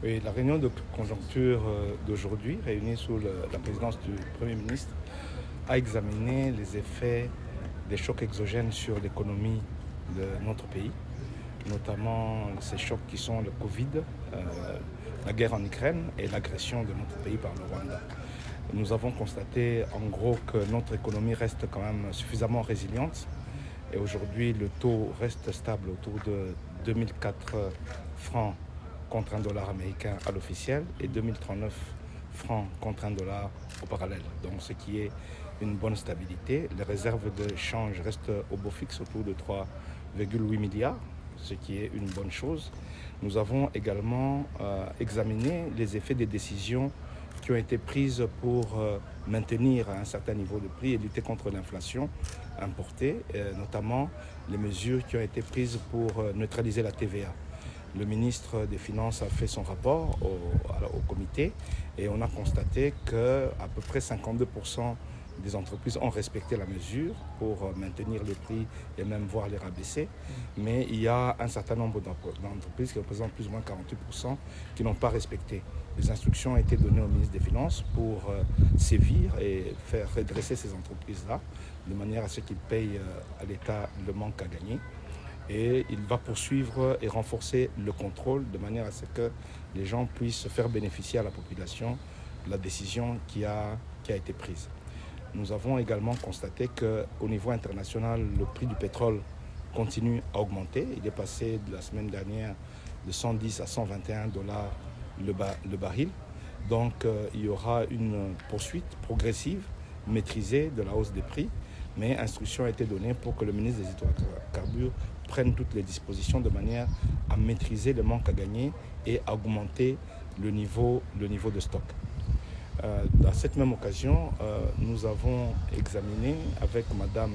Oui, la réunion de conjoncture d'aujourd'hui, réunie sous la présidence du Premier ministre, a examiné les effets des chocs exogènes sur l'économie de notre pays, notamment ces chocs qui sont le Covid, la guerre en Ukraine et l'agression de notre pays par le Rwanda. Nous avons constaté en gros que notre économie reste quand même suffisamment résiliente et aujourd'hui le taux reste stable autour de 2004 francs contre un dollar américain à l'officiel et 2039 francs contre un dollar au parallèle. Donc ce qui est une bonne stabilité. Les réserves de change restent au beau fixe autour de 3,8 milliards, ce qui est une bonne chose. Nous avons également examiné les effets des décisions qui ont été prises pour maintenir un certain niveau de prix et lutter contre l'inflation importée, notamment les mesures qui ont été prises pour neutraliser la TVA. Le ministre des Finances a fait son rapport au comité et on a constaté qu'à peu près 52% des entreprises ont respecté la mesure pour maintenir le prix et même voir les rabaisser. Mais il y a un certain nombre d'entreprises qui représentent plus ou moins 48% qui n'ont pas respecté. Les instructions ont été données au ministre des Finances pour sévir et faire redresser ces entreprises-là de manière à ce qu'ils payent à l'État le manque à gagner. Et il va poursuivre et renforcer le contrôle de manière à ce que les gens puissent faire bénéficier à la population de la décision qui a été prise. Nous avons également constaté qu'au niveau international, le prix du pétrole continue à augmenter. Il est passé de la semaine dernière de 110 à 121 dollars le baril. Donc il y aura une poursuite progressive, maîtrisée de la hausse des prix. Mais instruction a été donnée pour que le ministre des Hydrocarbures prenne toutes les dispositions de manière à maîtriser le manque à gagner et à augmenter le niveau de stock. À cette même occasion, nous avons examiné avec Madame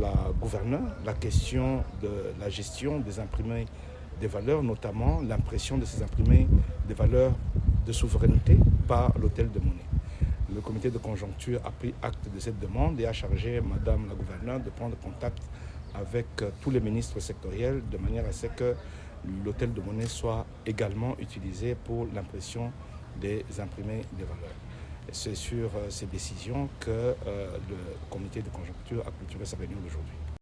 la gouverneure la question de la gestion des imprimés des valeurs, notamment l'impression de ces imprimés des valeurs de souveraineté par l'hôtel de monnaie. Le comité de conjoncture a pris acte de cette demande et a chargé Madame la gouverneure de prendre contact avec tous les ministres sectoriels de manière à ce que l'hôtel de monnaie soit également utilisé pour l'impression des imprimés des valeurs. C'est sur ces décisions que le comité de conjoncture a clôturé sa réunion d'aujourd'hui.